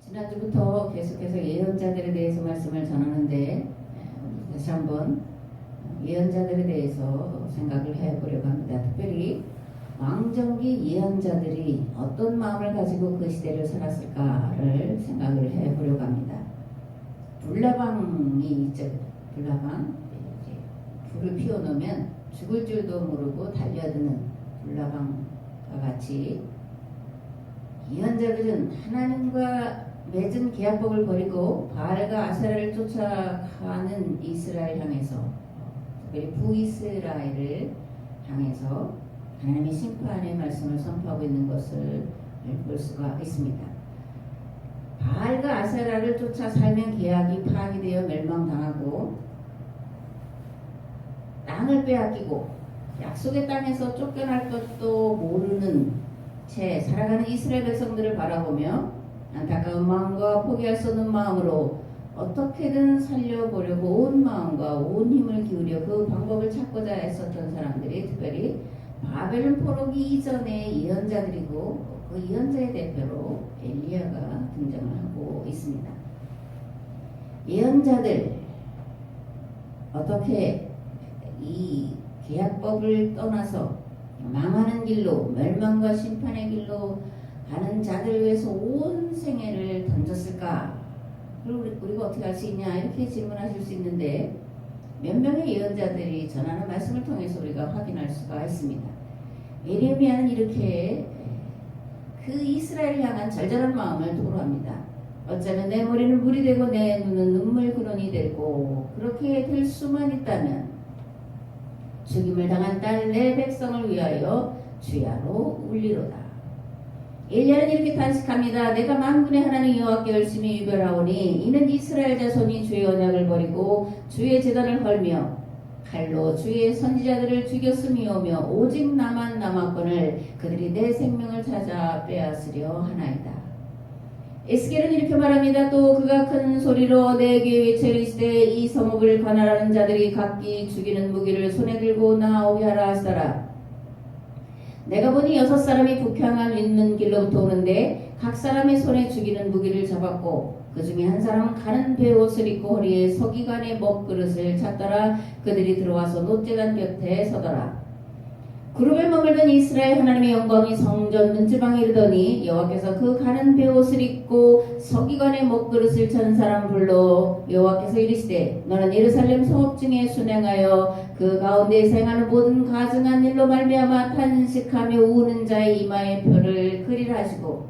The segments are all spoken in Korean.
지난주부터 계속해서 예언자들에 대해서 말씀을 전하는데 다시 한번 예언자들에 대해서 생각을 해보려고 합니다. 특별히 왕정기 예언자들이 어떤 마음을 가지고 그 시대를 살았을까를 생각을 해보려고 합니다. 불나방이 있죠. 불나방. 불을 피워놓으면 죽을 줄도 모르고 달려드는 불나방과 같이 예언자들은 하나님과 맺은 계약법을 버리고 바알과 아세라를 쫓아가는 이스라엘 향해서, 특별히 북이스라엘을 향해서 하나님의 심판의 말씀을 선포하고 있는 것을 볼 수가 있습니다. 바알과 아세라를 쫓아 살면 계약이 파기되어 멸망당하고 땅을 빼앗기고 약속의 땅에서 쫓겨날 것도 모르는 채 살아가는 이스라엘 백성들을 바라보며 안타까운 마음과 포기할 수 없는 마음으로 어떻게든 살려보려고 온 마음과 온 힘을 기울여 그 방법을 찾고자 애썼던 사람들이 특별히 바벨론 포로기 이전의 예언자들이고 그 예언자의 대표로 엘리야가 등장을 하고 있습니다. 예언자들 어떻게 이 계약법을 떠나서 망하는 길로 멸망과 심판의 길로 가는 자들 위해서 온 생애를 던졌을까? 그리고 우리가 어떻게 할 수 있냐? 이렇게 질문하실 수 있는데 몇 명의 예언자들이 전하는 말씀을 통해서 우리가 확인할 수가 있습니다. 예레미야는 이렇게 그 이스라엘을 향한 절절한 마음을 토로합니다. 어쩌면 내 머리는 물이 되고 내 눈은 눈물 근원이 되고 그렇게 될 수만 있다면 죽임을 당한 딸 내 백성을 위하여 주야로 울리로다. 엘리야는 이렇게 단식합니다. 내가 만군의 하나님 여호와께 열심히 유별하오니 이는 이스라엘 자손이 주의 언약을 버리고 주의 제단을 헐며 칼로 주의 선지자들을 죽였음이오며 오직 나만 남았거늘 그들이 내 생명을 찾아 빼앗으려 하나이다. 에스겔은 이렇게 말합니다. 또 그가 큰 소리로 내게 외치리시되 이 성읍을 관할하는 자들이 각기 죽이는 무기를 손에 들고 나오게 하라 하시더라. 내가 보니 6사람이 북향한 윗문 길로부터 오는데 각 사람의 손에 죽이는 무기를 잡았고 그 중에 한 사람은 가는 베옷을 입고 허리에 서기관의 먹그릇을 찼더라. 그들이 들어와서 놋제단 곁에 서더라. 그룹에 머물던 이스라엘 하나님의 영광이 성전 문지방에 이르더니 여호와께서 그 가는 베옷을 입고 서기관의 먹그릇을 찬 사람 불러 여호와께서 이르시되 너는 예루살렘 성읍 중에 순행하여 그 가운데에서 행하는 모든 가증한 일로 말미암아 탄식하며 우는 자의 이마에 표를 그리라 하시고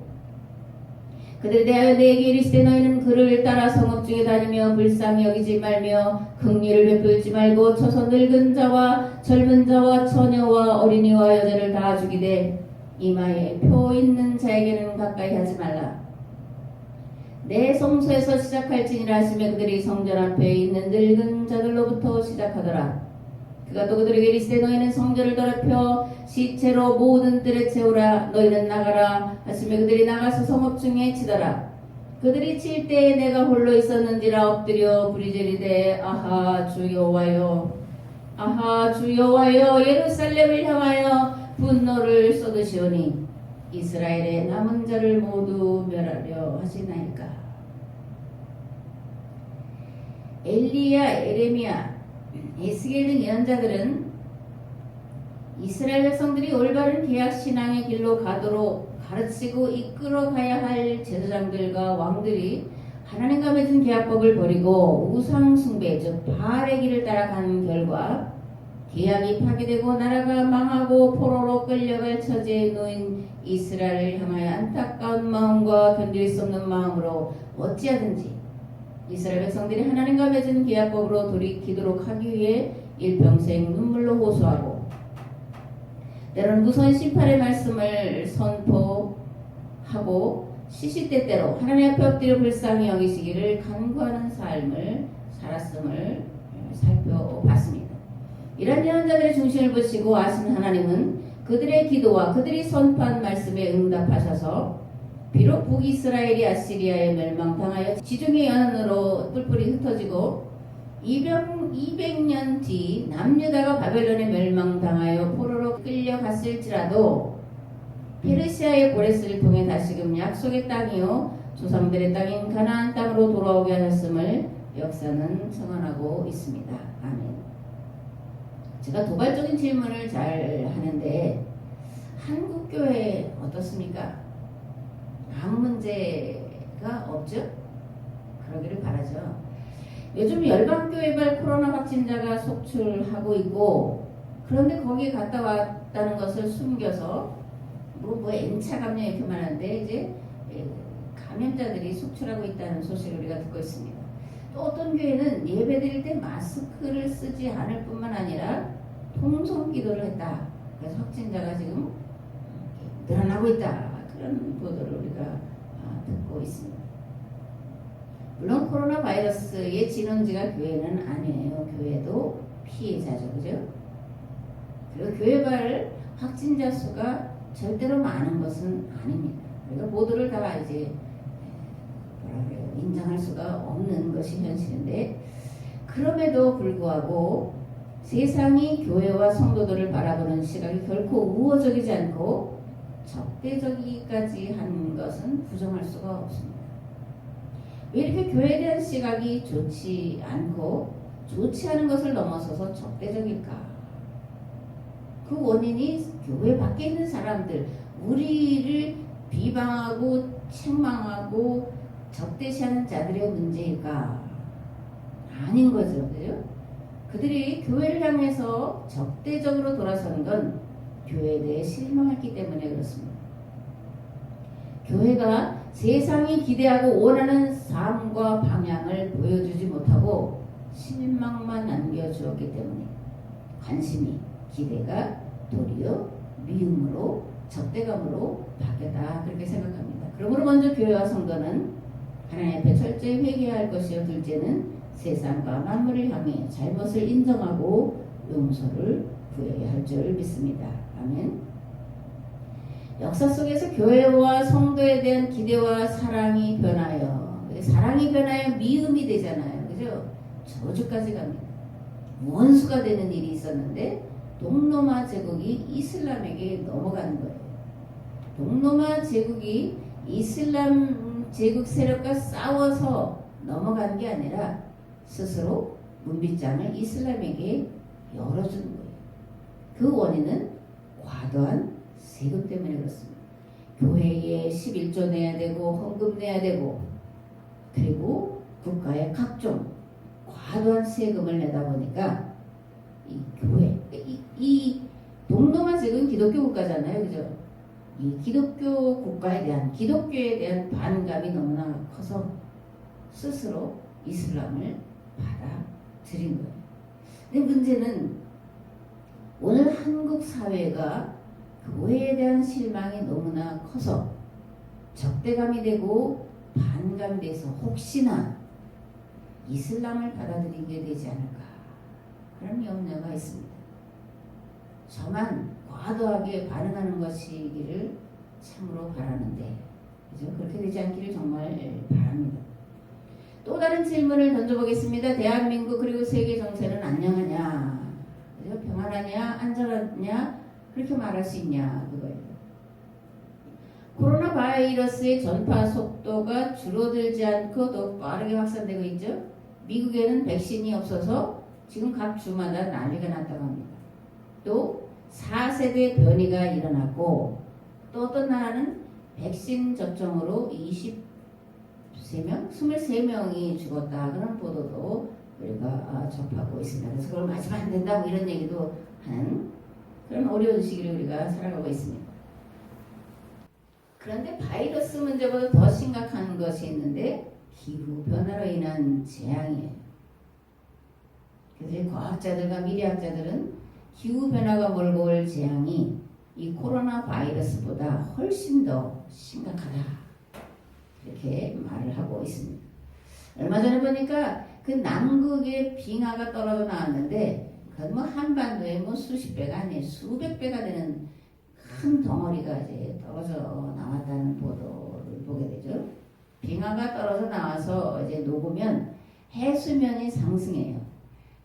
그들에 대하여 내게 이르시되 너희는 그를 따라 성읍 중에 다니며 불쌍히 여기지 말며 긍휼을 베풀지 말고 쳐서 늙은 자와 젊은 자와 처녀와 어린이와 여자를 다 죽이되 이마에 표 있는 자에게는 가까이 하지 말라. 내 성소에서 시작할지니라 하시며 그들이 성전 앞에 있는 늙은 자들로부터 시작하더라. 그가 또 그들에게 이르시되 너희는 성전을 더럽혀 시체로 모든 뜰에 채우라. 너희는 나가라 하시며 그들이 나가서 성읍 중에 치더라. 그들이 칠 때에 내가 홀로 있었는지라 엎드려 부르짖으되 아하 주 여호와여 아하 주 여호와여 예루살렘을 향하여 분노를 쏟으시오니 이스라엘의 남은 자를 모두 멸하려 하시나이까. 엘리야, 예레미야, 에스겔 등 예언자들은 이스라엘 백성들이 올바른 계약 신앙의 길로 가도록 가르치고 이끌어 가야 할 제사장들과 왕들이 하나님과 맺은 계약법을 버리고 우상 숭배 즉 바알의 길을 따라가는 결과 계약이 파괴되고 나라가 망하고 포로로 끌려갈 처지에 놓인 이스라엘을 향하여 안타까운 마음과 견딜 수 없는 마음으로 어찌하든지 이스라엘 백성들이 하나님과 맺은 계약법으로 돌이키도록 하기 위해 일평생 눈물로 호소하고 때로는 무서운 심판의 말씀을 선포하고 시시때때로 하나님 앞에 엎드려 불쌍히 여기시기를 간구하는 삶을 살았음을 살펴봤습니다. 이런 예언자들의 중심을 보시고 아시는 하나님은 그들의 기도와 그들이 선포한 말씀에 응답하셔서 비록 북이스라엘이 아시리아에 멸망당하여 지중해 연안으로 뿔뿔이 흩어지고 200년 뒤 남유다가 바벨론에 멸망당하여 포로로 끌려갔을지라도 페르시아의 고레스를 통해 다시금 약속의 땅이요 조상들의 땅인 가나안 땅으로 돌아오게 하셨음을 역사는 증언하고 있습니다. 아멘. 제가 도발적인 질문을 잘 하는데 한국교회 어떻습니까? 아무 문제가 없죠? 그러기를 바라죠. 요즘 열방교회발 코로나 확진자가 속출하고 있고, 그런데 거기 갔다 왔다는 것을 숨겨서 뭐 N차 감염 이렇게 말하는데 이제 감염자들이 속출하고 있다는 소식을 우리가 듣고 있습니다. 또 어떤 교회는 예배드릴 때 마스크를 쓰지 않을 뿐만 아니라 통성기도를 했다. 그래서 확진자가 지금 늘어나고 있다. 그런 보도를 우리가 듣고 있습니다. 물론 코로나 바이러스의 진원지가 교회는 아니에요. 교회도 피해자죠. 그죠? 그리고 교회발 확진자 수가 절대로 많은 것은 아닙니다. 그러니까 모두를 다 이제 인정할 수가 없는 것이 현실인데, 그럼에도 불구하고 세상이 교회와 성도들을 바라보는 시각이 결코 우호적이지 않고 적대적이기까지 한 것은 부정할 수가 없습니다. 왜 이렇게 교회에 대한 시각이 좋지 않고 좋지 않은 것을 넘어서서 적대적일까? 그 원인이 교회 밖에 있는 사람들, 우리를 비방하고 책망하고 적대시하는 자들의 문제일까? 아닌 거죠. 그죠? 그들이 교회를 향해서 적대적으로 돌아서는 건 교회에 대해 실망했기 때문에 그렇습니다. 교회가 세상이 기대하고 원하는 삶과 방향을 보여주지 못하고 실망만 남겨주었기 때문에 관심이, 기대가 도리어 미움으로, 적대감으로 바뀌었다. 그렇게 생각합니다. 그러므로 먼저 교회와 성도는 하나님 앞에 철저히 회개해야 할 것이요, 둘째는 세상과 만물을 향해 잘못을 인정하고 용서를 구해야 할 줄 믿습니다. 아멘. 역사 속에서 교회와 성도에 대한 기대와 사랑이 변하여, 사랑이 변하여 미움이 되잖아요. 그죠? 저주까지 갑니다. 원수가 되는 일이 있었는데 동로마 제국이 이슬람에게 넘어가는 거예요. 동로마 제국이 이슬람 제국 세력과 싸워서 넘어간 게 아니라 스스로 문빗장을 이슬람에게 열어주는 거예요. 그 원인은 과도한 세금 때문에 그렇습니다. 교회에 11조 내야 되고 헌금 내야 되고, 그리고 국가의 각종 과도한 세금을 내다 보니까 이 교회, 이 동로마 제국은 기독교 국가잖아요. 그죠? 이 기독교 국가에 대한, 기독교에 대한 반감이 너무나 커서 스스로 이슬람을 받아들인 거예요. 근데 문제는 오늘 한국 사회가 교회에 대한 실망이 너무나 커서 적대감이 되고 반감이 돼서 혹시나 이슬람을 받아들이게 되지 않을까, 그런 염려가 있습니다. 저만 과도하게 반응하는 것이기를 참으로 바라는데, 그죠? 그렇게 되지 않기를 정말 바랍니다. 또 다른 질문을 던져보겠습니다. 대한민국 그리고 세계 정세는 안녕하냐? 그죠? 평안하냐? 안전하냐? 그렇게 말할 수 있냐? 그거예요. 코로나 바이러스의 전파 속도가 줄어들지 않고 더 빠르게 확산되고 있죠. 미국에는 백신이 없어서 지금 각 주마다 난리가 났다고 합니다. 또 4세대 변이가 일어났고, 또 어떤 나라는 백신 접종으로 23명이 죽었다, 그런 보도도 우리가 접하고 있습니다. 그래서 그걸 맞으면 안 된다, 뭐 이런 얘기도 하는 그런 어려운 시기를 우리가 살아가고 있습니다. 그런데 바이러스 문제보다 더 심각한 것이 있는데 기후 변화로 인한 재앙이에요. 그래서 과학자들과 미래학자들은 기후 변화가 몰고 올 재앙이 이 코로나 바이러스보다 훨씬 더 심각하다, 이렇게 말을 하고 있습니다. 얼마 전에 보니까 그 남극에 빙하가 떨어져 나왔는데, 그건 뭐 한반도에 뭐 수십 배가 아니에요, 수백 배가 되는 큰 덩어리가 이제 떨어져 나왔다는 보도를 보게 되죠. 빙하가 떨어져 나와서 이제 녹으면 해수면이 상승해요.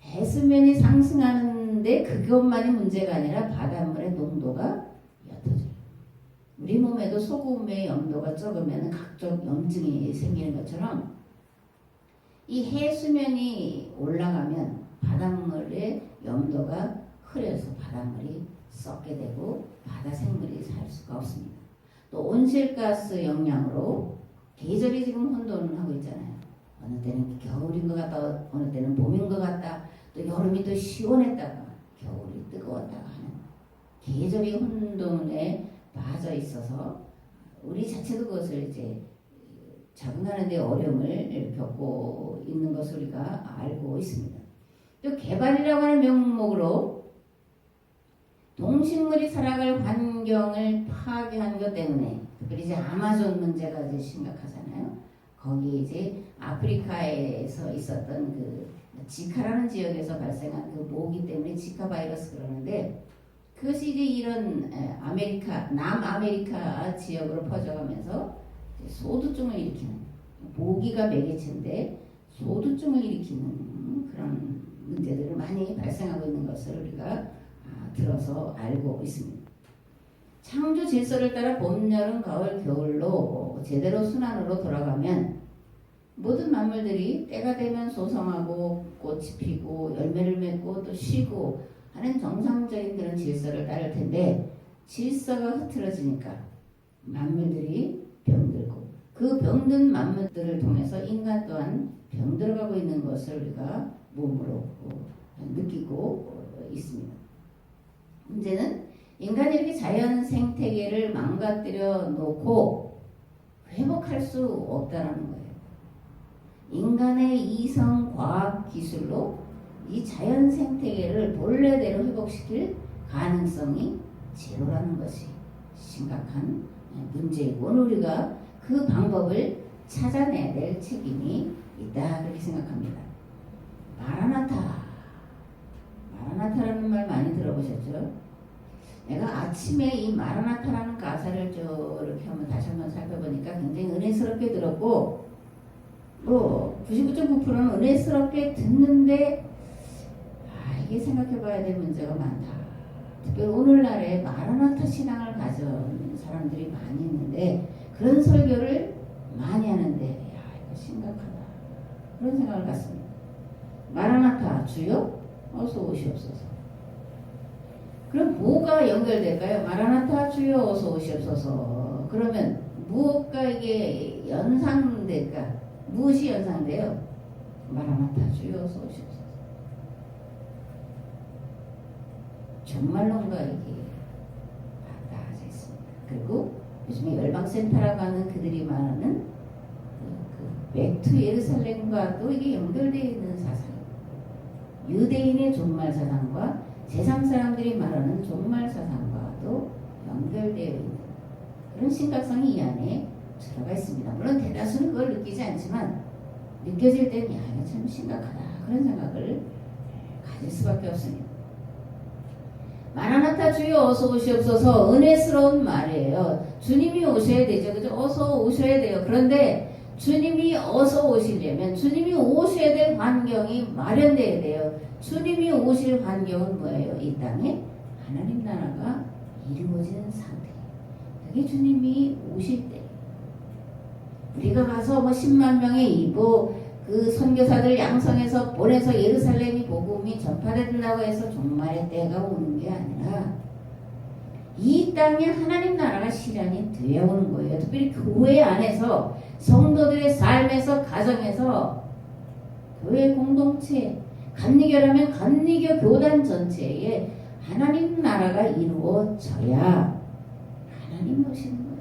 해수면이 상승하는데 그것만이 문제가 아니라 바닷물의 농도가 옅어져요. 우리 몸에도 소금의 염도가 적으면 각종 염증이 생기는 것처럼 이 해수면이 올라가면 바닷물의 염도가 흐려서 바닷물이 썩게 되고 바다 생물이 살 수가 없습니다. 또 온실가스 영향으로 계절이 지금 혼돈을 하고 있잖아요. 어느 때는 겨울인 것 같다, 어느 때는 봄인 것 같다, 또 여름이 또 시원했다가 겨울이 뜨거웠다가 하는 계절이 혼돈에 빠져 있어서 우리 자체도 그것을 이제 적응하는 데 어려움을 겪고 있는 것을 우리가 알고 있습니다. 또 개발이라고 하는 명목으로 동식물이 살아갈 환경을 파괴한 것 때문에 특별히 이제 아마존 문제가 이제 심각하잖아요. 거기 이제 아프리카에서 있었던 그 지카라는 지역에서 발생한 그 모기 때문에 지카 바이러스 그러는데 그것이 이제 이런 남아메리카 지역으로 퍼져가면서 소두증을 일으키는 모기가 매개체인데 소두증을 일으키는 그런 문제들을 많이 발생하고 있는 것을 우리가 들어서 알고 있습니다. 창조 질서를 따라 봄, 여름, 가을, 겨울로 제대로 순환으로 돌아가면 모든 만물들이 때가 되면 소성하고 꽃이 피고 열매를 맺고 또 쉬고 하는 정상적인 그런 질서를 따를 텐데 질서가 흐트러지니까 만물들이 병들고 그 병든 만물들을 통해서 인간 또한 병들어가고 있는 것을 우리가 몸으로 느끼고 있습니다. 문제는 인간이 이렇게 자연 생태계를 망가뜨려 놓고 회복할 수 없다는 거예요. 인간의 이성 과학 기술로 이 자연 생태계를 본래대로 회복시킬 가능성이 제로라는 것이 심각한 문제이고 우리가 그 방법을 찾아내야 될 책임이 있다 그렇게 생각합니다. 마라나타라는 말 많이 들어보셨죠? 내가 아침에 이 마라나타라는 가사를 이렇게 다시 한번 살펴보니까 굉장히 은혜스럽게 들었고 99.9%는 은혜스럽게 듣는데 이게 생각해봐야 될 문제가 많다. 특별히 오늘날에 마라나타 신앙을 가진 사람들이 많이 있는데 그런 설교를 많이 하는데 이거 심각하다 그런 생각을 갖습니다. 마라나타 주여 어서 오시옵소서. 그럼 뭐가 연결될까요? 마라나타 주여 어서 오시옵소서. 그러면 무엇과 이게 연상될까? 무엇이 연상돼요? 마라나타 주여 어서 오시옵소서. 정말론가 이게 맞닿아져 있습니다. 그리고 요즘에 열방센터라고 하는 그들이 말하는 백투 예루살렘과도 이게 연결되어 있는 사상입니다. 유대인의 종말 사상과 세상 사람들이 말하는 종말 사상과도 연결되어 있는 그런 심각성이 이 안에 들어가 있습니다. 물론 대다수는 그걸 느끼지 않지만 느껴질 때는 이거 참 심각하다 그런 생각을 가질 수밖에 없습니다. 마라나타 주여 어서 오시옵소서 은혜스러운 말이에요. 주님이 오셔야 되죠. 그죠? 어서 오셔야 돼요. 그런데 주님이 어서 오시려면 주님이 오셔야 될 환경이 마련돼야 돼요. 주님이 오실 환경은 뭐예요? 이 땅에 하나님 나라가 이루어지는 상태. 그게 주님이 오실 때. 우리가 가서 10만 명의 그 선교사들 양성해서 보내서 예루살렘이 복음이 전파된다고 해서 종말의 때가 오는 게 아니라 이 땅에 하나님 나라가 실현이 되어 오는 거예요. 특별히 교회 안에서 성도들의 삶에서 가정에서 교회 공동체 감리교라면 감리교 교단 전체에 하나님 나라가 이루어져야 하나님 오시는 거예요.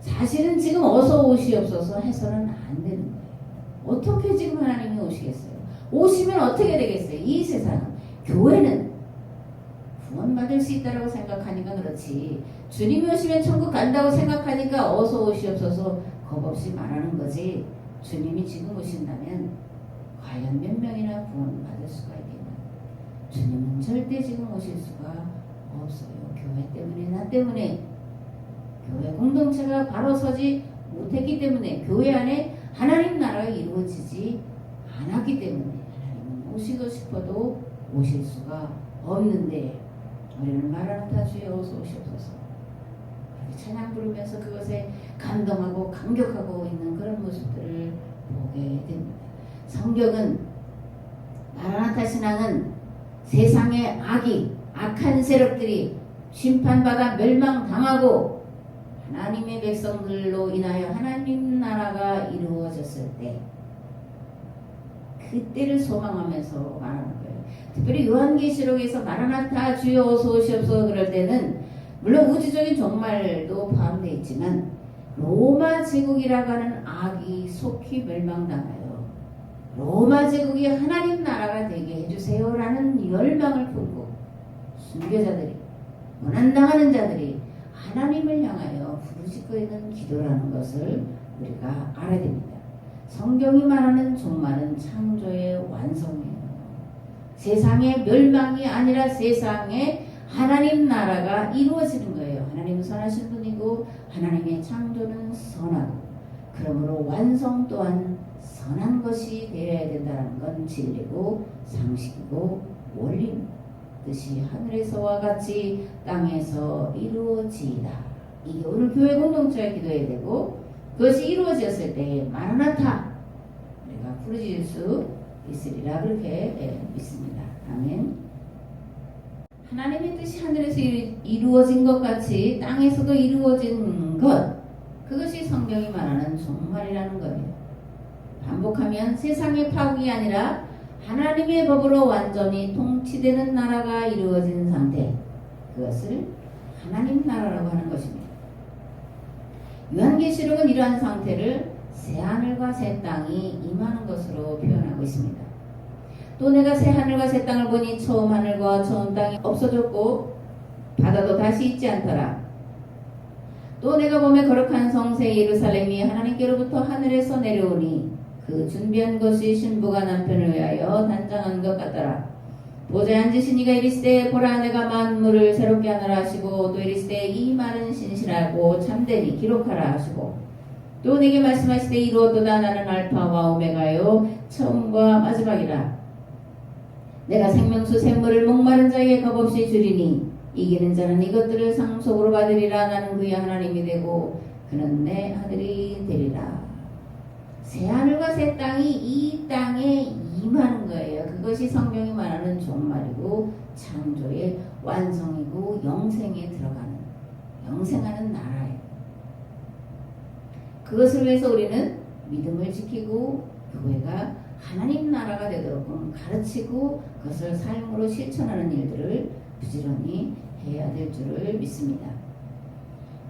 사실은 지금 어서 오시옵소서 해서는 안 되는 거예요. 어떻게 지금 하나님이 오시겠어요? 오시면 어떻게 되겠어요? 이 세상은 교회는 구원받을 수 있다고 생각하니까 그렇지 주님이 오시면 천국 간다고 생각하니까 어서 오시옵소서 겁없이 말하는 거지 주님이 지금 오신다면 과연 몇 명이나 구원받을 수가 있겠나? 주님은 절대 지금 오실 수가 없어요. 교회 때문에 나 때문에 교회 공동체가 바로 서지 못했기 때문에 교회 안에 하나님 나라가 이루어지지 않았기 때문에 하나님은 오시고 싶어도 오실 수가 없는데 우리는 마라나타 주여 어서 오시옵소서 찬양 부르면서 그것에 감동하고 감격하고 있는 그런 모습들을 보게 됩니다. 성경은 마라나타 신앙은 세상의 악한 세력들이 심판받아 멸망당하고 하나님의 백성들로 인하여 하나님 나라가 이루어졌을 때 그때를 소망하면서 말하는 거예요. 특별히 요한계시록에서 마라나타 주여 어서 오시옵소서 그럴 때는 물론 우주적인 종말도 포함되어 있지만 로마 제국이라고 하는 악이 속히 멸망당하여 로마 제국이 하나님 나라가 되게 해주세요라는 열망을 품고 순교자들이 고난당하는 자들이 하나님을 향하여 부르짖고 있는 기도라는 것을 우리가 알아야 됩니다. 성경이 말하는 종말은 창조의 완성이에요. 세상의 멸망이 아니라 세상에 하나님 나라가 이루어지는 거예요. 하나님은 선하신 분이고 하나님의 창조는 선하고 그러므로 완성 또한 선한 것이 되어야 된다는 건 진리고 상식이고 원리입니다. 뜻이 하늘에서와 같이 땅에서 이루어지이다. 이게 오늘 교회 공동체가 기도해야 되고 그것이 이루어졌을 때 마라나타 우리가 부르짖을 수 있으리라 그렇게 믿습니다. 아멘. 하나님의 뜻이 하늘에서 이루어진 것 같이 땅에서도 이루어진 것 그것이 성경이 말하는 종말이라는 거예요. 반복하면 세상의 파국이 아니라 하나님의 법으로 완전히 통치되는 나라가 이루어진 상태 그것을 하나님 나라라고 하는 것입니다. 요한계시록은 이러한 상태를 새하늘과 새 땅이 임하는 것으로 표현하고 있습니다. 또 내가 새하늘과 새 땅을 보니 처음 하늘과 처음 땅이 없어졌고 바다도 다시 있지 않더라. 또 내가 보매 거룩한 성새 예루살렘이 하나님께로부터 하늘에서 내려오니 그 준비한 것이 신부가 남편을 위하여 단장한 것 같더라. 보좌에 앉으신 이가 이르시되 보라 내가 만물을 새롭게 하노라 하시고 또 이르시되 이 말은 신실하고 참되니 기록하라 하시고 또 내게 말씀하시되 이루어도다 나는 알파와 오메가요 처음과 마지막이라. 내가 생명수 샘물을 목마른 자에게 값없이 주리니 이기는 자는 이것들을 상속으로 받으리라. 나는 그의 하나님이 되고 그는 내 아들이 되리라. 새하늘과 새 땅이 이 땅에 임하는 거예요. 그것이 성경이 말하는 종말이고 창조의 완성이고 영생에 들어가는 영생하는 나라예요. 그것을 위해서 우리는 믿음을 지키고 교회가 하나님 나라가 되도록 가르치고 그것을 삶으로 실천하는 일들을 부지런히 해야 될 줄을 믿습니다.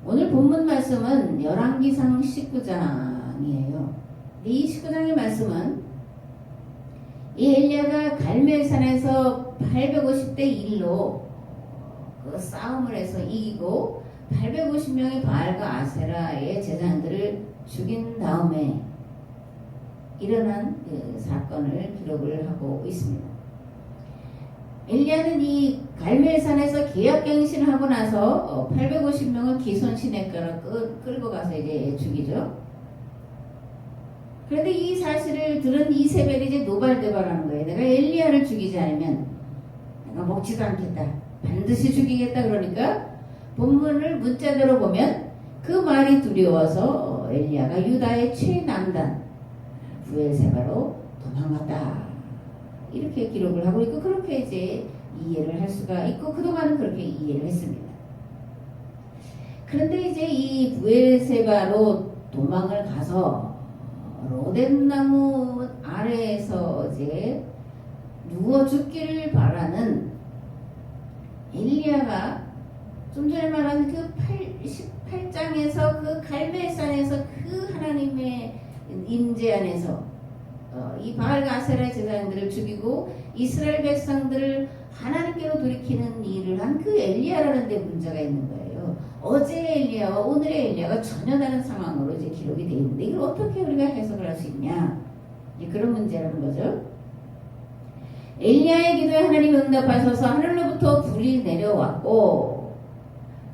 오늘 본문 말씀은 열왕기상 19장이에요. 이 19장의 말씀은 이 엘리야가 갈멜산에서 850대 1로 그 싸움을 해서 이기고 850명의 바알과 아세라의 제사장들을 죽인 다음에 일어난 그 사건을 기록을 하고 있습니다. 엘리야는 이 갈멜산에서 계약갱신을 하고 나서 850명을 기손 시내가로 끌고 가서 이제 죽이죠. 그런데 이 사실을 들은 이세벨이 이제 노발대발하는 거예요. 내가 엘리야를 죽이지 않으면 내가 먹지도 않겠다. 반드시 죽이겠다. 그러니까 본문을 문자대로 보면 그 말이 두려워서 엘리야가 유다의 최남단 부엘세바로 도망갔다. 이렇게 기록을 하고 있고 그렇게 이제 이해를 할 수가 있고 그동안은 그렇게 이해를 했습니다. 그런데 이제 이 부엘세바로 도망을 가서 로뎀나무 아래에서 이제 누워 죽기를 바라는 엘리야가 좀 전에 말한 그 18장에서 그 갈멜산에서 그 하나님의 임재 안에서 이 바알과 아세라 제사장들을 죽이고 이스라엘 백성들을 하나님께로 돌이키는 일을 한 그 엘리야라는 데 문제가 있는 거예요. 어제 엘리야와 오늘의 엘리야가 전혀 다른 상황으로 이제 기록이 되어 있는데 이걸 어떻게 우리가 해석을 할 수 있냐? 그런 문제라는 거죠. 엘리야의 기도에 하나님이 응답하셔서 하늘로부터 불이 내려왔고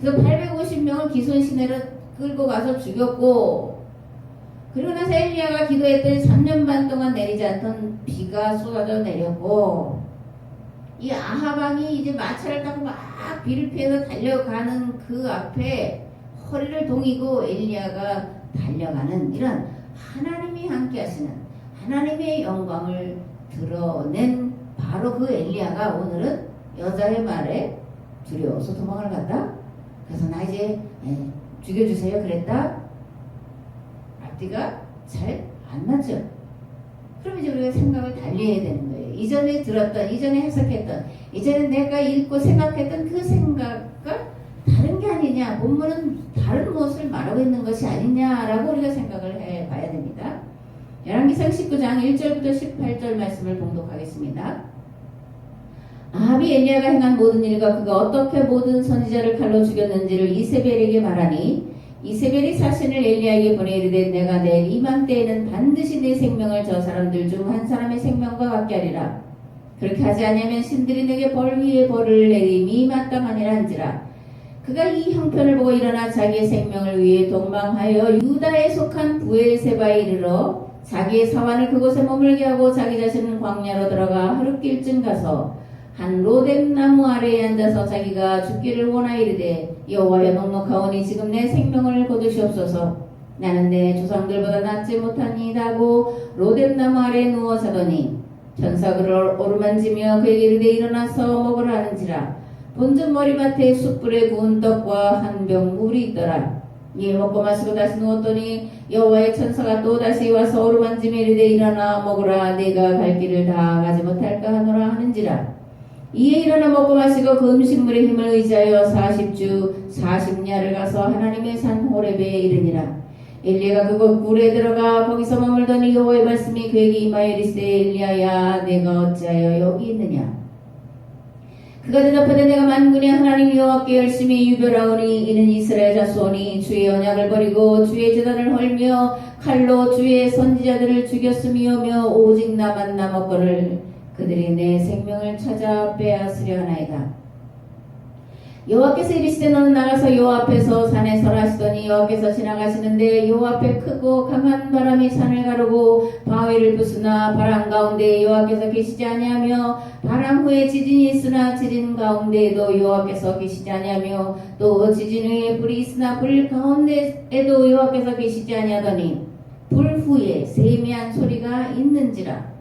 그래서 850명을 기손 시내로 끌고 가서 죽였고 그리고 나서 엘리야가 기도했더니 3년 반 동안 내리지 않던 비가 쏟아져 내렸고 이 아하방이 이제 마차를 타고 막 비를 피해서 달려가는 그 앞에 허리를 동이고 엘리야가 달려가는 이런 하나님이 함께 하시는 하나님의 영광을 드러낸 바로 그 엘리야가 오늘은 여자의 말에 두려워서 도망을 갔다. 그래서 나 이제 죽여주세요 그랬다. 앞뒤가 잘 안 맞죠. 그럼 이제 우리가 생각을 달리 해야 되는 거예요. 이전에 들었던, 이전에 해석했던, 이전에 내가 읽고 생각했던 그 생각과 다른 게 아니냐, 본문은 다른 무엇을 말하고 있는 것이 아니냐라고 우리가 생각을 해봐야 됩니다. 열왕기상 19장 1절부터 18절 말씀을 봉독하겠습니다. 아합이 엘리야가 행한 모든 일과 그가 어떻게 모든 선지자를 칼로 죽였는지를 이세벨에게 말하니 이세벨이 사신을 엘리야에게 보내 이르되 내가 내일 이맘때에는 반드시 내 생명을 저 사람들 중 한 사람의 생명과 같게 하리라. 그렇게 하지 아니하면 신들이 내게 벌 위에 벌을 내림이 마땅하니라 한지라. 그가 이 형편을 보고 일어나 자기의 생명을 위해 동망하여 유다에 속한 부엘세바에 이르러 자기의 사환을 그곳에 머물게 하고 자기 자신은 광야로 들어가 하룻길쯤 가서 한 로뎀 나무 아래에 앉아서 자기가 죽기를 원하여 이르되 여호와여 넉넉하오니 지금 내 생명을 거두시옵소서. 나는 내 조상들보다 낫지 못하니이다 하고 로뎀 나무 아래에 누워 자더니 천사 그를 오르만지며 그에게 이르되 일어나서 먹으라 하는지라. 본즉 머리맡에 숯불에 구운 떡과 한 병 물이 있더라. 이에 먹고 마시고 다시 누웠더니 여호와의 천사가 또 다시 와서 오르만지며 이르되 일어나 먹으라. 내가 갈 길을 다 가지 못할까 하노라 하는지라. 이에 일어나 먹고 마시고 그 음식물의 힘을 의지하여 40주 40야를 가서 하나님의 산 호렙에 이르니라. 엘리야가 그곳 굴에 들어가 거기서 머물더니 여호와의 말씀이 그에게 임하여 이르시되 엘리야야 내가 어찌하여 여기 있느냐. 그가 대답하되 내가 만군의 하나님 여호와께 열심히 유별하오니 이는 이스라엘 자손이 주의 언약을 버리고 주의 제단을 헐며 칼로 주의 선지자들을 죽였음이오며 오직 나만 남았거늘 그들이 내 생명을 찾아 빼앗으려 하나이다. 여호와께서 이르시되 너는 나가서 여호와 앞에서 산에 서라 하시더니 여호와께서 지나가시는데 여호와 앞에 크고 강한 바람이 산을 가르고 바위를 부수나 바람 가운데 여호와께서 계시지 아니하며 바람 후에 지진이 있으나 지진 가운데에도 여호와께서 계시지 아니하며 또 지진 후에 불이 있으나 불 가운데에도 여호와께서 계시지 아니하더니 불 후에 세미한 소리가 있는지라.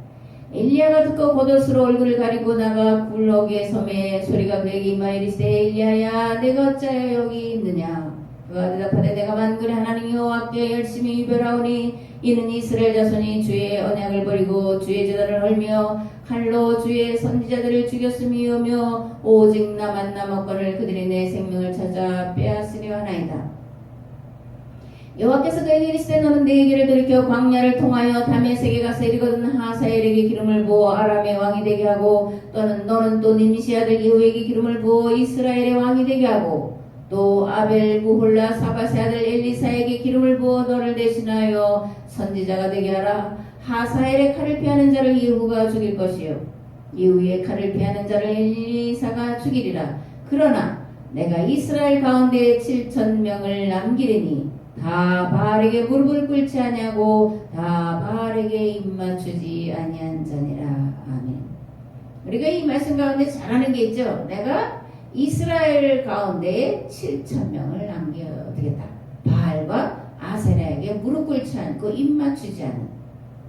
엘리야가 듣고 겉옷으로 얼굴을 가리고 나가 굴러기에 섬에 소리가 그에게 임하여 이르시되 엘리야야 내가 어찌하여 여기 있느냐. 그가 대답하되 내가 만군의 하나님 여호와께 열심히 유별하오니 이는 이스라엘 자손이 주의 언약을 버리고 주의 제단을 헐며 칼로 주의 선지자들을 죽였음이오며 오직 나만 남았거늘 그들이 내 생명을 찾아 빼앗으려 하나이다. 여호와께서 그에게 이르시되 너는 내 길을 돌이켜 광야를 통하여 다메섹에 가서 이르거든 하사엘에게 기름을 부어 아람의 왕이 되게 하고 또는 너는 또 님시 아들 예후에게 기름을 부어 이스라엘의 왕이 되게 하고 또 아벨 무홀라 사바세 아들 엘리사에게 기름을 부어 너를 대신하여 선지자가 되게 하라. 하사엘의 칼을 피하는 자를 예후가 죽일 것이요 예후의 칼을 피하는 자를 엘리사가 죽이리라. 그러나 내가 이스라엘 가운데 7,000명을 남기리니 다 바알에게 무릎을 꿇지 아니하고 다 바알에게 입맞추지 아니한 자니라. 아멘. 우리가 이 말씀 가운데 잘 아는 게 있죠. 내가 이스라엘 가운데 7,000명을 남겨두겠다. 바알과 아세라에게 무릎 꿇지 않고 입맞추지 않은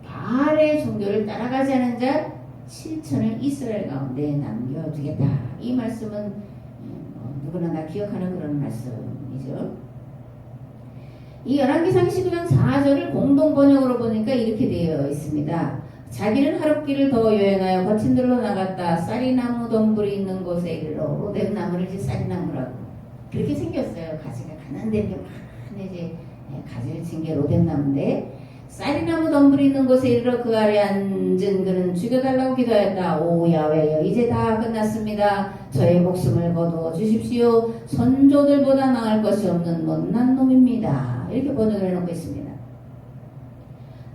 바알의 종교를 따라가지 않은 자 7,000을 이스라엘 가운데 남겨두겠다. 이 말씀은 누구나 다 기억하는 그런 말씀이죠. 이 열왕기상 19장 4절을 공동 번역으로 보니까 이렇게 되어 있습니다. 자기는 하룻길을 더 여행하여 거친 들로 나갔다. 쌀이나무 덤불이 있는 곳에 이르러 로뎀 나무를 이제 쌀이나무라고 그렇게 생겼어요. 가지가 가는데 이렇게 많은 이제 가지를 친 게 로뎀 나무인데 쌀이나무 덤불이 있는 곳에 이르러 그 아래 앉은 그는 죽여달라고 기도하였다. 오 야훼여 이제 다 끝났습니다. 저의 목숨을 거두어 주십시오. 선조들보다 나을 것이 없는 못난 놈입니다. 이렇게 번역을 해놓고 있습니다.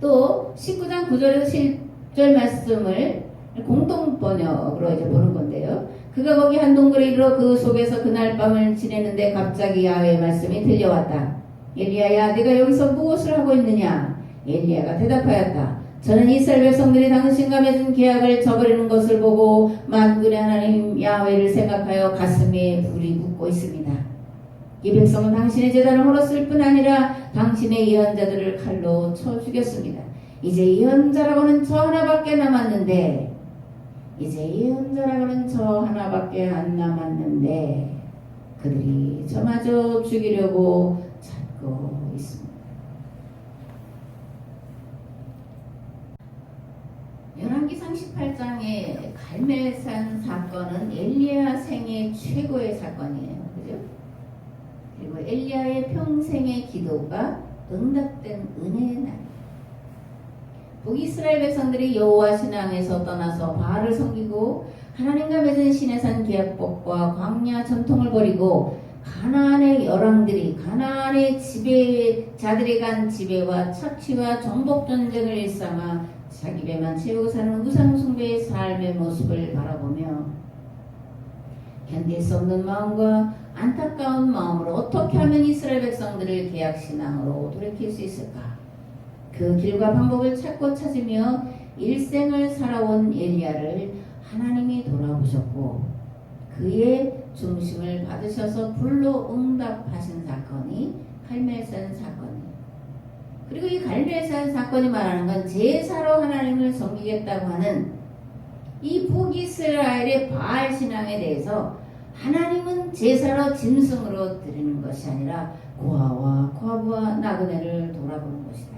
또 19장 9절에서 10절 말씀을 공동 번역으로 이제 보는 건데요. 그가 거기 한 동굴에 이르러 그 속에서 그날 밤을 지내는데 갑자기 야훼의 말씀이 들려왔다. 엘리야야 네가 여기서 무엇을 하고 있느냐. 엘리야가 대답하였다. 저는 이스라엘 백성들이 당신과 맺은 계약을 저버리는 것을 보고 만군의 하나님 야훼를 생각하여 가슴에 불이 붙고 있습니다. 이 백성은 당신의 제단을 헐었을 뿐 아니라 당신의 예언자들을 칼로 쳐 죽였습니다. 이제 예언자라고는 저 하나밖에 남았는데 안 남았는데 그들이 저마저 죽이려고 찾고 있습니다. 열왕기상 18장의 갈멜산 사건은 엘리야 생애 최고의 사건이에요. 그죠? 그리고 엘리야의 평생의 기도가 응답된 은혜의 날. 북이스라엘 백성들이 여호와 신앙에서 떠나서 바알을 섬기고 하나님과 맺은 시내산 계약법과 광야 전통을 버리고 가나안의 열왕들이 가나안의 지배자들이 간 지배와 착취와 정복 전쟁을 일삼아 자기 배만 채우고 사는 우상 숭배의 삶의 모습을 바라보며 견딜 수 없는 마음과 안타까운 마음으로 어떻게 하면 이스라엘 백성들을 계약 신앙으로 돌이킬 수 있을까? 그 길과 방법을 찾고 찾으며 일생을 살아온 엘리야를 하나님이 돌아보셨고 그의 중심을 받으셔서 불로 응답하신 사건이 갈멜산 사건이에요. 그리고 이 갈멜산 사건이 말하는 건 제사로 하나님을 섬기겠다고 하는 이 북이스라엘의 바알 신앙에 대해서 하나님은 제사로 짐승으로 드리는 것이 아니라 고아와 과부와 나그네를 돌아보는 것이다.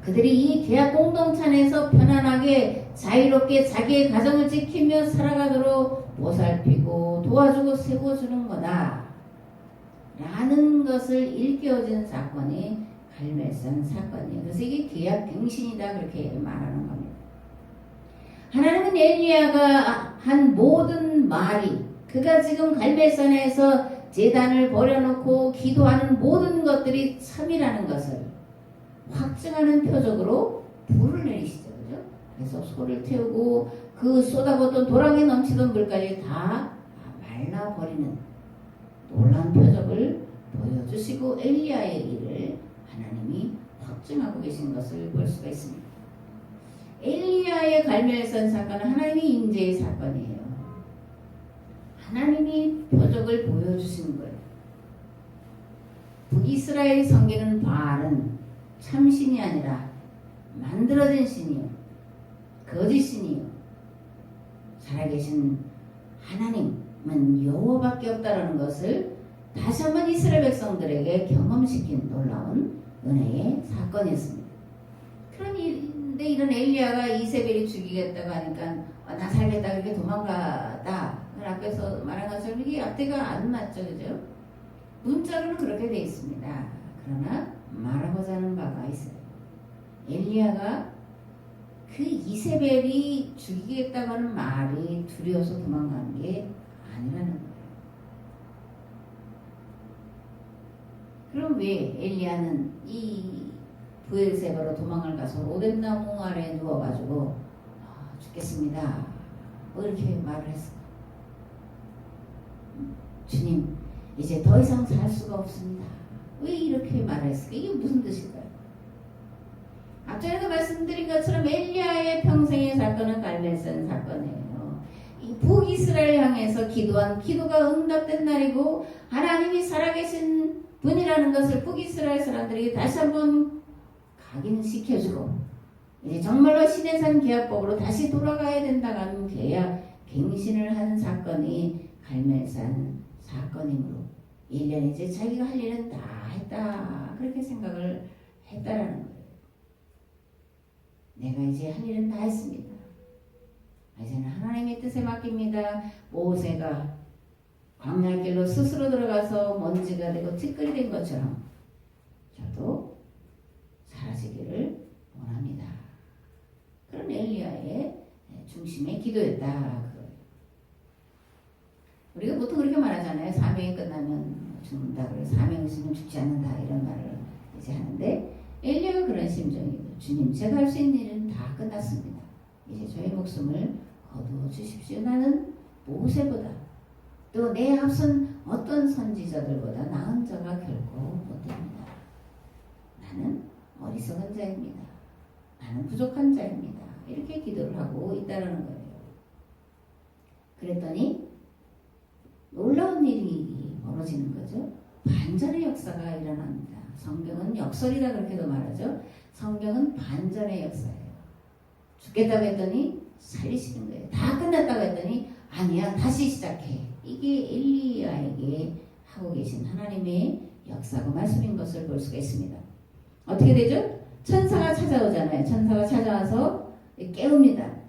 그들이 이 계약 공동체 안에서 편안하게 자유롭게 자기의 가정을 지키며 살아가도록 보살피고 도와주고 세워주는 거다 라는 것을 일깨워준 사건이 갈멜산 사건이에요. 그래서 이게 계약 갱신이다 그렇게 말하는 겁니다. 하나님은 엘리야가 한 모든 말이 그가 지금 갈멜산에서 제단을 버려놓고 기도하는 모든 것들이 참이라는 것을 확증하는 표적으로 불을 내리시죠. 그죠? 그래서 소를 태우고 그 쏟아붓던 도랑에 넘치던 물까지 다 말라버리는 놀라운 표적을 보여주시고 엘리야의 일을 하나님이 확증하고 계신 것을 볼 수가 있습니다. 엘리야의 갈멜산 사건은 하나님의 인재의 사건이에요. 하나님이 표적을 보여주신 거예요. 북이스라엘이 섬기는 바알은 참신이 아니라 만들어진 신이요 거짓 신이요 살아계신 하나님은 여호와밖에 없다라는 것을 다시 한번 이스라엘 백성들에게 경험시킨 놀라운 은혜의 사건이었습니다. 그런데 이런 엘리야가 이세벨이 죽이겠다고 하니까 나 살겠다 그렇게 도망가다 앞에서 말한 것처럼 이게 앞뒤가 안 맞죠. 그죠? 문자로는 그렇게 되어 있습니다. 그러나 말하고자 하는 바가 있어요. 엘리야가 그 이세벨이 죽이겠다고 하는 말이 두려워서 도망가는 게 아니라는 거예요. 그럼 왜 엘리야는 이 브엘세바로 도망을 가서 로뎀나무 아래에 누워가지고 죽겠습니다 이렇게 말을 했을까? 주님 이제 더 이상 살 수가 없습니다. 왜 이렇게 말했을까? 이게 무슨 뜻일까요? 앞전에도 말씀드린 것처럼 엘리야의 평생의 사건은 갈멜산 사건이에요. 이 북이스라엘 향해서 기도한 기도가 응답된 날이고 하나님이 살아계신 분이라는 것을 북이스라엘 사람들이 다시 한번 각인시켜주고 이제 정말로 시내산 계약법으로 다시 돌아가야 된다는 계약 갱신을 한 사건이 갈멜산 사건이므로 1년 이제 자기가 할 일은 다 했다 그렇게 생각을 했다라는 거예요. 내가 이제 할 일은 다 했습니다. 이제는 하나님의 뜻에 맡깁니다. 모세가 광야길로 스스로 들어가서 먼지가 되고 티끌이 된 것처럼 저도 사라지기를 원합니다. 그런 엘리야의 중심의 기도였다. 우리가 보통 그렇게 말하잖아요. 사명이 끝나면 죽는다. 그래서 사명이 있으면 죽지 않는다. 이런 말을 이제 하는데 엘리야가 그런 심정이고 주님 제가 할 수 있는 일은 다 끝났습니다. 이제 저의 목숨을 거두어 주십시오. 나는 모세보다 또 내 앞선 어떤 선지자들보다 나은 자가 결코 못됩니다. 나는 어리석은 자입니다. 나는 부족한 자입니다. 이렇게 기도를 하고 있다는 거예요. 그랬더니 놀라운 일이 벌어지는 거죠. 반전의 역사가 일어납니다. 성경은 역설이다 그렇게도 말하죠. 성경은 반전의 역사예요. 죽겠다고 했더니 살리시는 거예요. 다 끝났다고 했더니 아니야 다시 시작해. 이게 엘리야에게 하고 계신 하나님의 역사고 말씀인 것을 볼 수가 있습니다. 어떻게 되죠? 천사가 찾아오잖아요. 천사가 찾아와서 깨웁니다.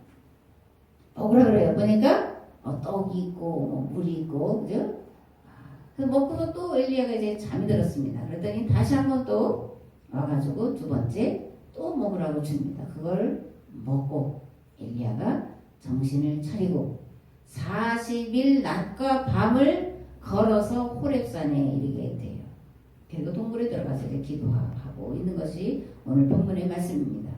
뭐라 그래요? 보니까 떡이 있고 물이 있고 그죠? 그래서 먹고서 또 엘리야가 이제 잠이 들었습니다. 그랬더니 다시 한번 또 와가지고 두 번째 또 먹으라고 줍니다. 그걸 먹고 엘리야가 정신을 차리고 40일 낮과 밤을 걸어서 호렙산에 이르게 돼요. 그리고 동굴에 들어가서 이제 기도하고 있는 것이 오늘 본문의 말씀입니다.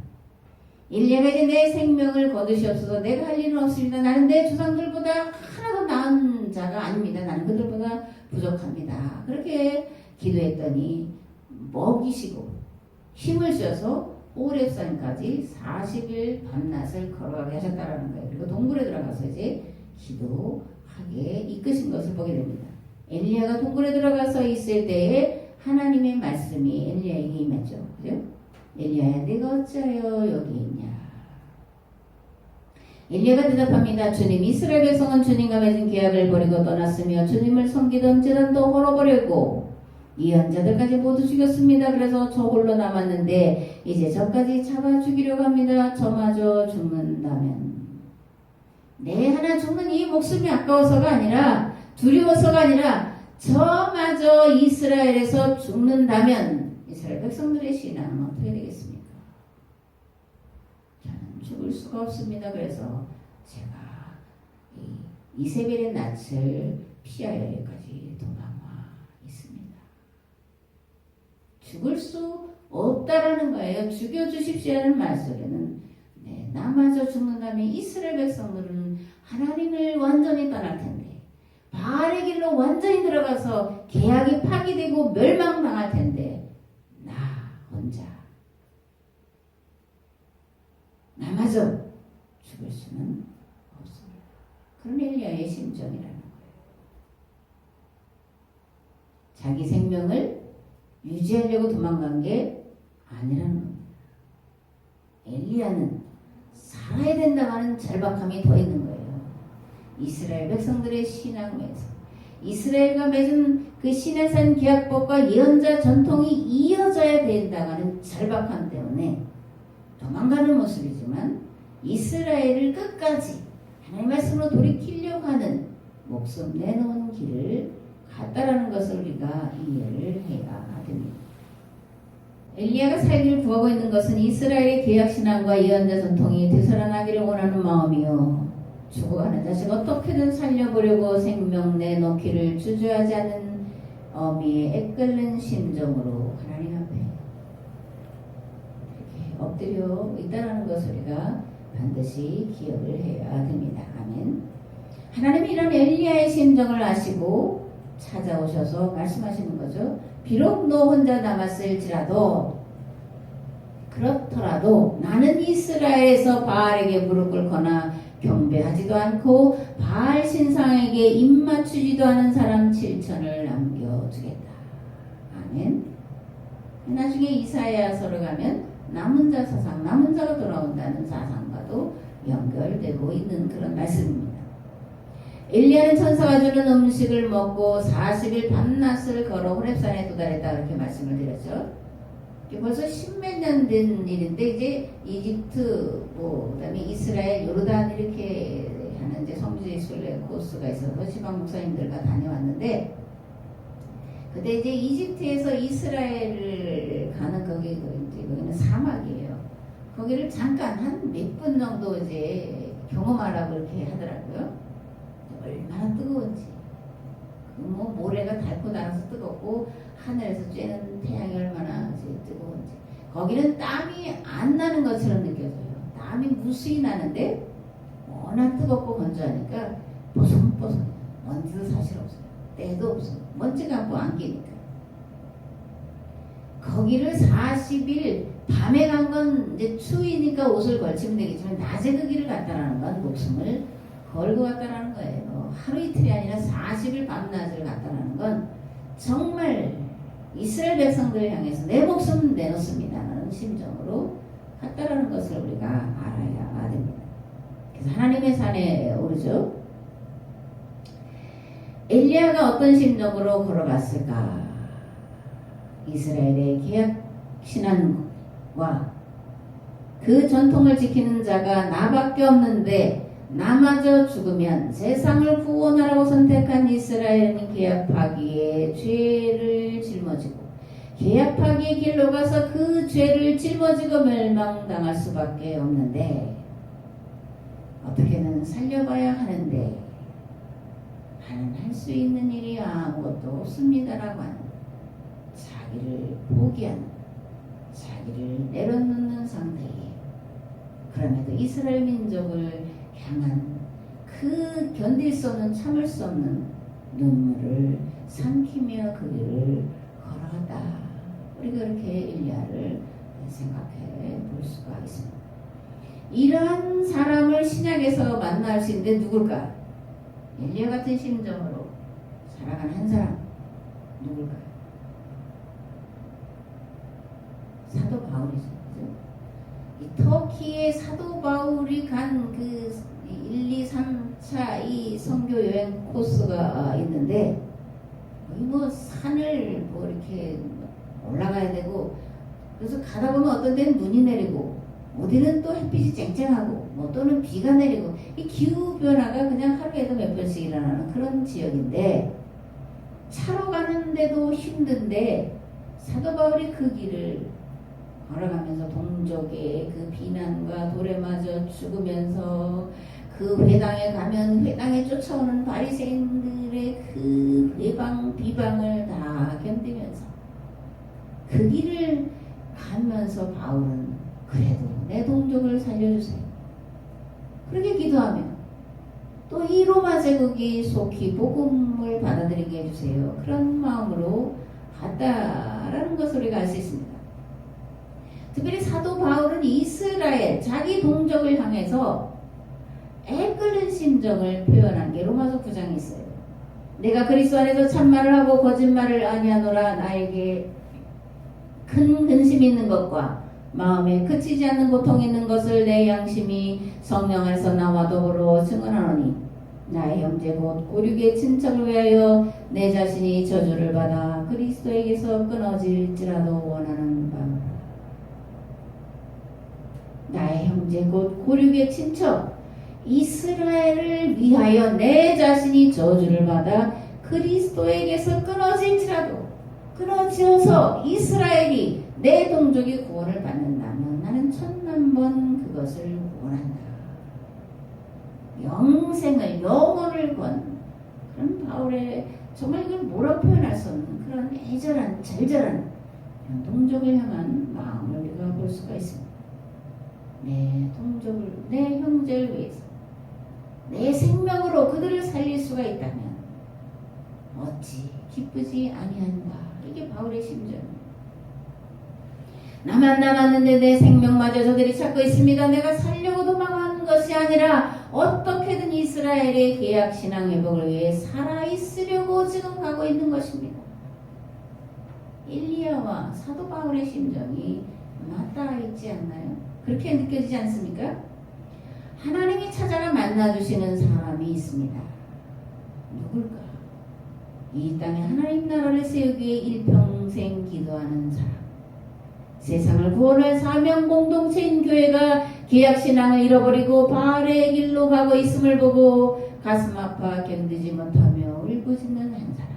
엘리야가 이제 내 생명을 거두시옵소서. 내가 할 일은 없습니다. 나는 내 조상들보다 하나도 나은 자가 아닙니다. 나는 그들보다 부족합니다. 그렇게 기도했더니 먹이시고 힘을 주셔서 호렙산까지 40일 밤낮을 걸어가게 하셨다라는 거예요. 그리고 동굴에 들어가서 이제 기도하게 이끄신 것을 보게 됩니다. 엘리야가 동굴에 들어가서 있을 때에 하나님의 말씀이 엘리야에게 임했죠. 그죠? 엘리야야 네가 어찌하여 여기 있냐. 엘리야가 대답합니다. 주님, 이스라엘 백성은 주님과 맺은 계약을 버리고 떠났으며 주님을 섬기던 제단도 헐어버리고 예언자들까지 모두 죽였습니다. 그래서 저 홀로 남았는데 이제 저까지 잡아 죽이려고 합니다. 저마저 죽는다면 내 하나 죽는 이 목숨이 아까워서가 아니라 두려워서가 아니라 저마저 이스라엘에서 죽는다면 이스라엘 백성들의 신앙은 어떻게 되겠습니까? 저는 죽을 수가 없습니다. 그래서 제가 이세벨의 낯을 피하여 여기까지 도망와 있습니다. 죽을 수 없다라는 거예요. 죽여주십시오 하는 말 속에는 나마저 죽는다면 이스라엘 백성들은 하나님을 완전히 떠날 텐데 바알의 길로 완전히 들어가서 계약이 파기되고 멸망당할 텐데 나 혼자 나마저 죽을 수는 없습니다. 그런 엘리야의 심정이라는 거예요. 자기 생명을 유지하려고 도망간 게 아니라는 겁니다. 엘리야는 살아야 된다는 절박함이 더 있는 거예요. 이스라엘 백성들의 신앙에서 이스라엘과 맺은 그 시내산 계약법과 예언자 전통이 이어져야 된다는 절박함 때문에 도망가는 모습이지만 이스라엘을 끝까지 하나님의 말씀으로 돌이키려고 하는 목숨 내놓은 길을 갔다라는 것을 우리가 이해를 해야 됩니다. 엘리야가 살기를 구하고 있는 것은 이스라엘의 계약신앙과 예언자 전통이 되살아나기를 원하는 마음이요 죽어가는 자식 어떻게든 살려보려고 생명 내놓기를 주저하지 않는 어미의 애끓는 심정으로 하나님 앞에 이렇게 엎드려 있다는 것을 우리가 반드시 기억을 해야 됩니다. 아멘. 하나님이 이런 엘리야의 심정을 아시고 찾아오셔서 말씀하시는 거죠. 비록 너 혼자 남았을지라도 그렇더라도 나는 이스라엘에서 바알에게 무릎 꿇거나 경배하지도 않고 바알 신상에게 입맞추지도 않은 사람 7천을 남겨주겠다. 아멘. 나중에 이사야서를 가면 남은 자 사상, 남은 자가 돌아온다는 사상과도 연결되고 있는 그런 말씀입니다. 엘리야는 천사가 주는 음식을 먹고 40일 밤낮을 걸어 호렙산에 도달했다 그렇게 말씀을 드렸죠. 벌써 10몇 년 된 일인데 이제 이집트 그다음에 이스라엘 요르단 이렇게 하는 이제 성지의 순례 코스가 있어서 지방 목사님들과 다녀왔는데 그때 이제 이집트에서 이스라엘을 가는 거기는 사막이에요. 거기를 잠깐 한 몇 분 정도 이제 경험하라고 이렇게 하더라고요. 얼마나 뜨거운지 뭐 모래가 닳고 나서 뜨겁고 하늘에서 쬐는 태양이 얼마나 뜨거운지 거기는 땀이 안 나는 것처럼 느껴져요. 땀이 무수히 나는데 워낙 뜨겁고 건조하니까 보송보송 먼지도 사실 없어요. 때도 없어요. 먼지가 뭐 안 끼니까 거기를 40일 밤에 간 건 이제 추위니까 옷을 걸치면 되겠지만 낮에 그 길을 갔다라는 건 목숨을 걸고 갔다라는 거예요. 하루 이틀이 아니라 40일 밤낮을 갔다라는 건 정말 이스라엘 백성들을 향해서 내 목숨 내놓습니다라는 심정으로 갔다라는 것을 우리가 알아야 됩니다. 그래서 하나님의 산에 오르죠. 엘리야가 어떤 심정으로 걸어갔을까? 이스라엘의 계약 신앙과 그 전통을 지키는 자가 나밖에 없는데 나마저 죽으면 세상을 구원하라고 선택한 이스라엘은 계약 파기의 죄를 짊어지고 계약 파기의 길로 가서 그 죄를 짊어지고 멸망당할 수밖에 없는데 어떻게든 살려봐야 하는데 나는 할 수 있는 일이 아무것도 없습니다라고 하는 자기를 포기하는 자기를 내려놓는 상태에 그럼에도 이스라엘 민족을 향한 그 견딜 수 없는 참을 수 없는 눈물을 삼키며 그 길을 걸어갔다. 우리가 그렇게 엘리야를 생각해 볼 수가 있습니다. 이러한 사람을 신약에서 만날 수 있는데 누굴까? 엘리야 같은 심정으로 살아간 한 사람 누굴까요? 사도 바울이죠. 이 터키의 사도 바울이 간 그 1, 2, 3차 이 선교 여행 코스가 있는데 거의 뭐 산을 뭐 이렇게 올라가야 되고 그래서 가다 보면 어떤 데는 눈이 내리고 어디는 또 햇빛이 쨍쨍하고 뭐 또는 비가 내리고 이 기후 변화가 그냥 하루에도 몇 번씩 일어나는 그런 지역인데 차로 가는데도 힘든데 사도 바울이 그 길을 걸어가면서 동족의 그 비난과 돌에 맞아 죽으면서 그 회당에 가면 회당에 쫓아오는 바리새인들의 그 회방 비방을 다 견디면서 그 길을 가면서 바울은 그래도 내 동족을 살려주세요. 그렇게 기도하며 또 이 로마 제국이 속히 복음을 받아들이게 해주세요. 그런 마음으로 갔다라는 것을 우리가 알 수 있습니다. 특별히 사도 바울은 이스라엘 자기 동족을 향해서 애끓는 심정을 표현한 게 로마서 9장에 있어요. 내가 그리스도 안에서 참말을 하고 거짓말을 아니하노라. 나에게 큰 근심이 있는 것과 마음에 그치지 않는 고통이 있는 것을 내 양심이 성령 안에서 나와 더불어 증언하노니 나의 형제 곧 고륙의 친척을 위하여 내 자신이 저주를 받아 그리스도에게서 끊어질지라도 원하는 바노라. 나의 형제 곧 고륙의 친척 이스라엘을 위하여 내 자신이 저주를 받아 그리스도에게서 끊어질지라도 끊어지어서 이스라엘이 내 동족이 구원을 받는다면 나는 천만번 그것을 원한다. 영생을 영혼을 건 그런 바울의 정말 이걸 뭐라고 표현할 수 없는 그런 애절한 절절한 동족을 향한 마음을 우리가 볼 수가 있습니다. 내 동족을 내 형제를 위해서 내 생명으로 그들을 살릴 수가 있다면 어찌 기쁘지 아니한가. 이게 바울의 심정입니다. 나만 남았는데 내 생명마저 저들이 찾고 있습니다. 내가 살려고도 망한 것이 아니라 어떻게든 이스라엘의 계약 신앙 회복을 위해 살아있으려고 지금 가고 있는 것입니다. 엘리야와 사도 바울의 심정이 맞닿아 있지 않나요? 그렇게 느껴지지 않습니까? 하나님이 찾아가 만나주시는 사람이 있습니다. 누굴까? 이 땅에 하나님 나라를 세우기 위해 일평생 기도하는 사람. 세상을 구원할 사명 공동체인 교회가 계약신앙을 잃어버리고 바알의 길로 가고 있음을 보고 가슴 아파 견디지 못하며 울부짖는 한 사람.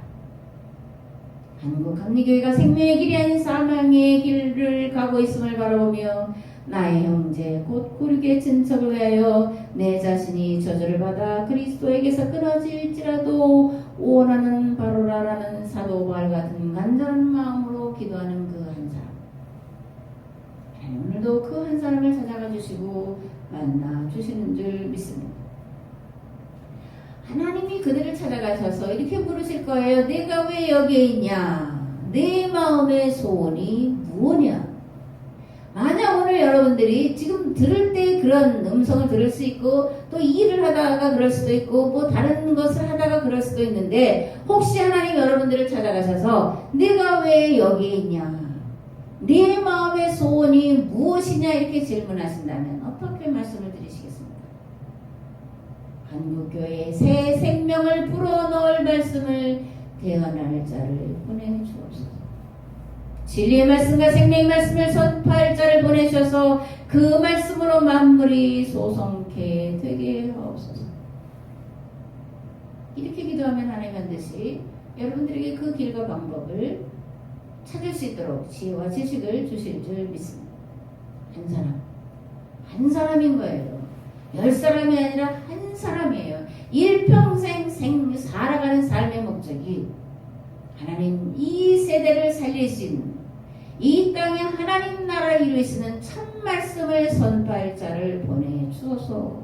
한국합리교회가 생명의 길이 아닌 사망의 길을 가고 있음을 바라보며 나의 형제 곧 고륙의 친척을 위하여 내 자신이 저주를 받아 그리스도에게서 끊어질지라도 원하는 바로라라는 사도 바울 같은 간절한 마음으로 기도하는 그 한 사람. 오늘도 그 한 사람을 찾아가 주시고 만나 주시는 줄 믿습니다. 하나님이 그들을 찾아가셔서 이렇게 물으실 거예요. 내가 왜 여기에 있냐? 내 마음의 소원이 무엇이냐? 만약 오늘 여러분들이 지금 들을 때 그런 음성을 들을 수 있고 또 일을 하다가 그럴 수도 있고 뭐 다른 것을 하다가 그럴 수도 있는데 혹시 하나님 여러분들을 찾아가셔서 내가 왜 여기에 있냐? 내 마음의 소원이 무엇이냐? 이렇게 질문하신다면 어떻게 말씀을 드리시겠습니까? 한국교회에 새 생명을 불어넣을 말씀을 대언할 자를 보내주옵소서. 진리의 말씀과 생명의 말씀을 선포할 자를 보내셔서 그 말씀으로 만물이 소성케 되게 하옵소서. 이렇게 기도하면 하나님 반드시 여러분들에게 그 길과 방법을 찾을 수 있도록 지혜와 지식을 주실 줄 믿습니다. 한 사람인 거예요. 10사람이 아니라 한 사람이에요. 일평생 살아가는 삶의 목적이 하나님 이 세대를 살릴 수 있는 이 땅에 하나님 나라를 이룰 수 있는 참 말씀을 선포할 자를 보내주소서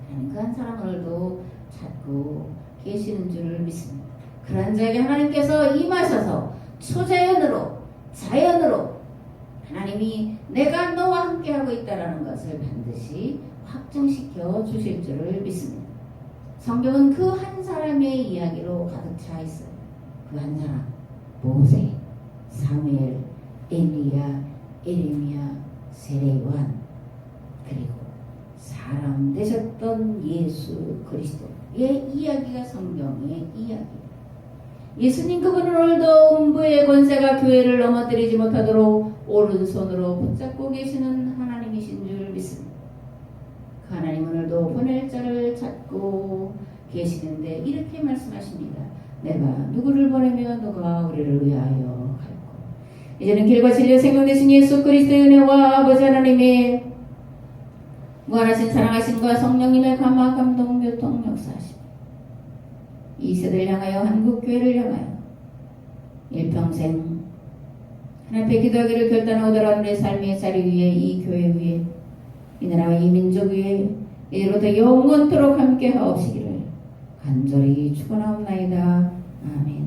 기도합니다. 그 한 사람 오늘도 찾고 계시는 줄 믿습니다. 그런 자에게 하나님께서 임하셔서 초자연으로 자연으로 하나님이 내가 너와 함께하고 있다는 것을 반드시 확증시켜 주실 줄을 믿습니다. 성경은 그 한 사람의 이야기로 가득 차 있어요. 그 한 사람 모세, 사무엘, 엘리야, 에레미야, 세례요한 그리고 사람 되셨던 예수 그리스도의 이야기가 성경의 이야기입니다. 예수님 그분은 오늘도 음부의 권세가 교회를 넘어뜨리지 못하도록 오른손으로 붙잡고 계시는 하나님이신 줄 믿습니다. 그 하나님 오늘도 보낼 자를 찾고 계시는데 이렇게 말씀하십니다. 내가 누구를 보내면 누가 우리를 위하여 갈고. 이제는 길과 진리와 생명 되신 예수 그리스도의 은혜와 아버지 하나님의 무한하신 사랑하심과 성령님의 감화 감동 교통 역사하심 이 세대를 향하여 한국교회를 향하여 일평생 하나님 앞에 기도하기를 결단하오더라도 내 삶의 자리 위에 이 교회 위에 이 나라와 이 민족 위에 이제부터 영원토록 함께 하옵시기를 간절히 축원하옵나이다. 아멘.